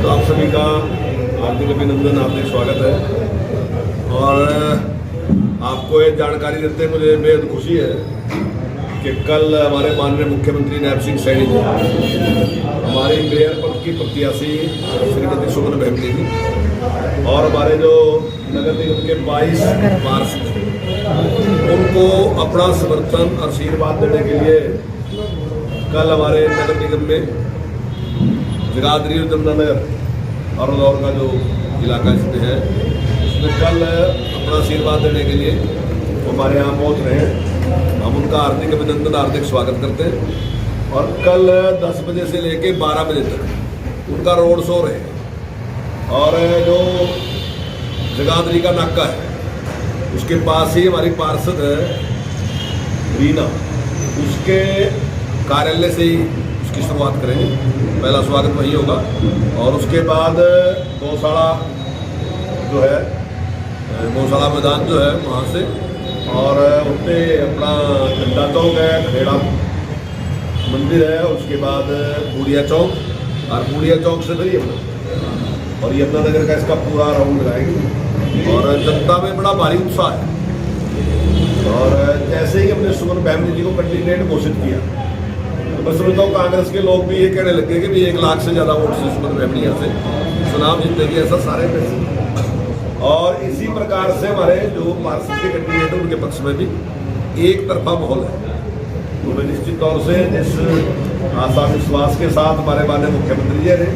तो आप सभी का हार्दिक अभिनंदन, हार्दिक स्वागत है। और आपको ये जानकारी देते मुझे बेहद खुशी है कि कल हमारे माननीय मुख्यमंत्री नैब सिंह सैनी जी हमारी मेयर पद की प्रत्याशी श्रीमती सुमन बहमनी जी और हमारे जो नगर निगम के 22 पार्षद उनको अपना समर्थन और आशीर्वाद देने के लिए कल हमारे नगर निगम में जगाधरी और जमुनानगर और इंदौर का जो इलाका इसमें है उसमें कल अपना आशीर्वाद देने के लिए वो हमारे यहाँ पहुँच रहे हैं। हम उनका हार्दिक अभिनंदन, हार्दिक स्वागत करते हैं। और कल 10 बजे से लेके 12 बजे तक उनका रोड शो रहे और जो जगाधरी का नाका है उसके पास ही हमारी पार्षद है रीना, उसके कार्यालय से ही उसकी शुरुआत करेंगे। पहला स्वागत वही होगा और उसके बाद गौशाला जो है, गौशाला मैदान जो है वहाँ से, और उससे अपना झंडा चौक है, खेड़ा मंदिर है, उसके बाद बूढ़िया चौक और बूढ़िया चौक से फिर यमुना और यमुना नगर का इसका पूरा राउंड लगाएंगे। और जनता में बड़ा भारी उत्साह है। और जैसे ही हमने सुमन बहमनी जी को कैंडिडेट घोषित किया तो मैं समझता हूँ कांग्रेस के लोग भी ये कहने लगे कि भी 1 लाख से ज़्यादा वोट से सुमन बहमनी यहाँ से चुनाव जीतेगी, ऐसा सारे में। और इसी प्रकार से हमारे जो पार्षद के कैंडिडेट हैं उनके पक्ष में भी एक तरफा माहौल है। तो मैं निश्चित तौर से जिस आशा विश्वास के साथ हमारे माननीय मुख्यमंत्री जी ने,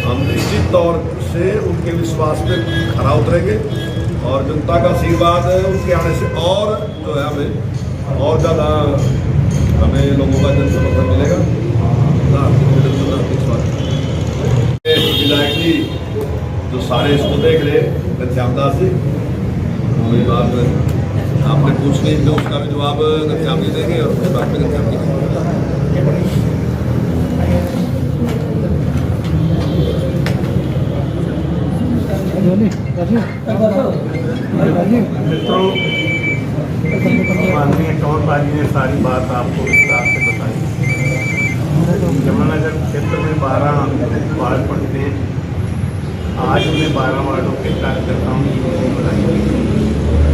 हम निश्चित तौर से उनके विश्वास पे खरा उतरेंगे और जनता का आशीर्वाद उनके आने से और जो है हमें और ज़्यादा हमें लोगों का जन समर्थन मिलेगा। विधायक जी जो सारे इसको देख रहे घनश्याम दास जी, वही बात आपने पूछ ली तो उसका भी जवाब घनश्याम जी देंगे और उसके बाद में घनश्याम जी मित्रों, माननीय टोन बाजी ने सारी बात आपको विस्तार से बताई। यमुनानगर क्षेत्र में 12 वार्ड पड़ते हैं। आज उन्हें 12 वार्डों के कार्यकर्ताओं की मीटिंग बुलाई गई।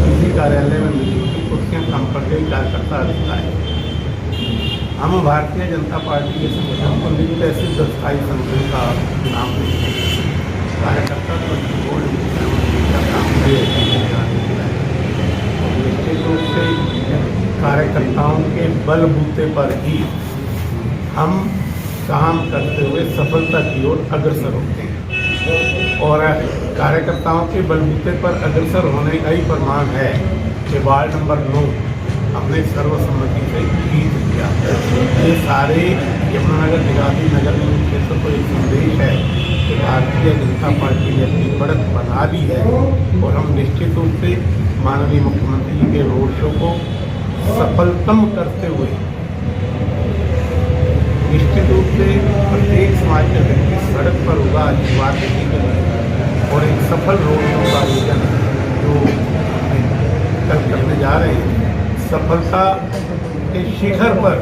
इसी कार्यालय में मीटिंग की कुर्सियाँ कम पड़ गई, कार्यकर्ता अधिक आए। हम भारतीय जनता पार्टी के संगठन को नित्य सिद्ध स्थायी संगठन का नाम देते हैं। कार्यकर्ता तो निश्चित रूप से कार्यकर्ताओं के बलबूते पर ही हम काम करते हुए सफलता की ओर अग्रसर होते हैं। और कार्यकर्ताओं के बलबूते पर अग्रसर होने का ही प्रमाण है कि वार्ड नंबर 9 हमने सर्वसम्मति से जीत लिया। ये सारे यमुनानगर जगाधरी नगर निगम क्षेत्र को एक संदेश है कि भारतीय जनता पार्टी ने अपनी बढ़त बना ली है और हम निश्चित रूप से माननीय मुख्यमंत्री जी के रोड शो को सफलतम करते हुए निश्चित रूप से प्रत्येक समाज का व्यक्ति सड़क पर होगा आशीर्वाद देने के लिए और एक सफल रोड शो का आयोजन जो कल करने जा रहे हैं, सफलता के शिखर पर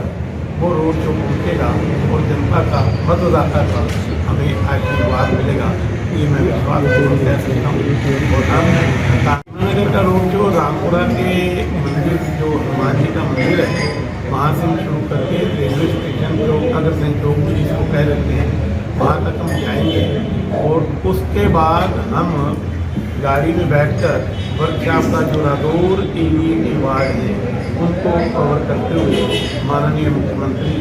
वो रोड शो पहुँचेगा और जनता का, मतदाता का हमें आशीर्वाद मिलेगा, ये मैं विश्वास पूर्वक कह सकता हूँ। और हम यमुनानगर का रोड शो रामपुरा के मंदिर जो हनुमान जी का मंदिर है वहाँ से शुरू करके रेलवे स्टेशन जो अग्रसेन चौक जिसको कह देते हैं वहाँ तक हम जाएंगे और उसके बाद हम गाड़ी में बैठकर वर्कशॉप का जो रादौर एरिए के वार्ड है उनको कवर करते हुए माननीय मुख्यमंत्री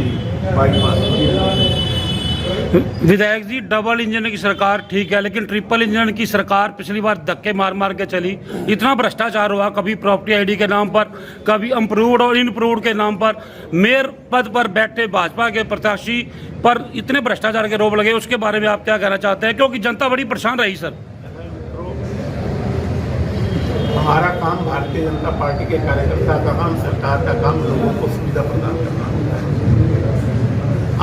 बाईपास। विधायक जी, डबल इंजन की सरकार ठीक है, लेकिन ट्रिपल इंजन की सरकार पिछली बार धक्के मार मार के चली। इतना भ्रष्टाचार हुआ, कभी प्रॉपर्टी आईडी के नाम पर, कभी अम्प्रूव्ड और इनप्रूव्ड के नाम पर। मेयर पद पर बैठे भाजपा के प्रत्याशी पर इतने भ्रष्टाचार के रोप लगे, उसके बारे में आप क्या कहना चाहते हैं? क्योंकि जनता बड़ी परेशान रही सर। हमारा काम, भारतीय जनता पार्टी के कार्यकर्ता का काम, सरकार का काम लोगों को सुविधा प्रदान करना होता है।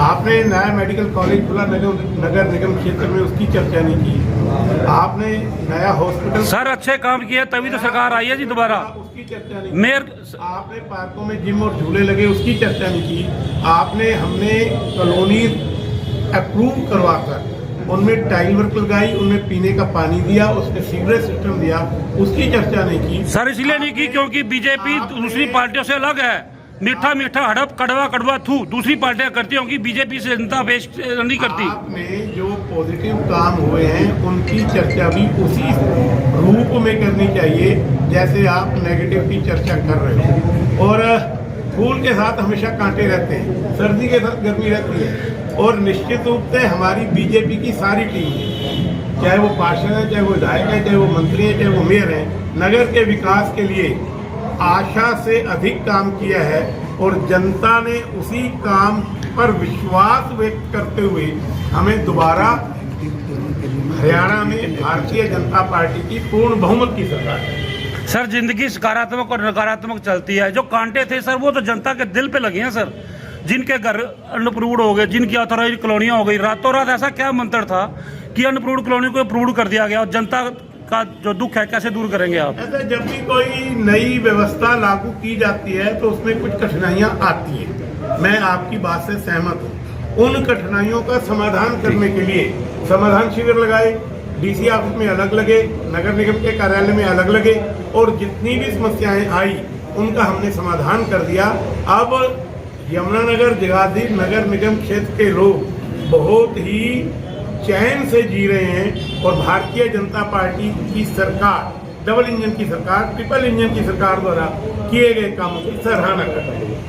आपने नया मेडिकल कॉलेज खुला नगर निगम क्षेत्र में, उसकी चर्चा नहीं की। आपने नया हॉस्पिटल सर अच्छे काम किए तभी तो सरकार आई है जी दोबारा, उसकी चर्चा नहीं। मेयर आपने पार्कों में जिम और झूले लगे, उसकी चर्चा नहीं की। हमने कॉलोनी अप्रूव करवाकर उनमें टाइल वर्क लगाई, उनमें पीने का पानी दिया, उसमें सीवरेज सिस्टम दिया, उसकी चर्चा नहीं की। सर इसलिए नहीं की क्योंकि बीजेपी दूसरी पार्टियों से अलग है। मीठा मीठा हड़प, कड़वा कड़वा थू दूसरी पार्टियां करती होंगी, बीजेपी से जनता पेश नहीं करती। आपने जो पॉजिटिव काम हुए हैं उनकी चर्चा भी उसी रूप में करनी चाहिए जैसे आप नेगेटिव की चर्चा कर रहे हो। और फूल के साथ हमेशा कांटे रहते हैं, सर्दी के साथ गर्मी रहती है। और निश्चित रूप से हमारी बीजेपी की सारी टीम है, चाहे वो पार्षद है, चाहे वो विधायक है, चाहे वो मंत्री है, चाहे वो मेयर है, नगर के विकास के लिए आशा से अधिक काम किया है। और जनता ने उसी काम पर विश्वास व्यक्त करते हुए हमें दोबारा हरियाणा में भारतीय जनता पार्टी की पूर्ण बहुमत की सरकार है। सर जिंदगी सकारात्मक और नकारात्मक चलती है। जो कांटे थे सर वो तो जनता के दिल पे लगे हैं सर। जिनके घर अनअप्रूव्ड हो गए, जिनकी ऑथोराइज कॉलोनियां हो गई, रातों रात ऐसा क्या मंत्र था कि अनअप्रूव्ड कॉलोनी को अप्रूव्ड कर दिया गया और जनता का जो दुख है कैसे दूर करेंगे आप? ऐसे जब भी कोई नई व्यवस्था लागू की जाती है तो उसमें कुछ कठिनाइयां आती हैं, मैं आपकी बात से सहमत हूँ। उन कठिनाइयों का समाधान करने के लिए समाधान शिविर लगाए, डीसी ऑफिस में अलग लगे, नगर निगम के कार्यालय में अलग लगे, और जितनी भी समस्याएं आई उनका हमने समाधान कर दिया। अब यमुनानगर जगाधरी नगर निगम क्षेत्र के लोग बहुत ही चैन से जी रहे हैं और भारतीय जनता पार्टी की सरकार, डबल इंजन की सरकार, ट्रिपल इंजन की सरकार द्वारा किए गए कामों की सराहना कर रहे हैं।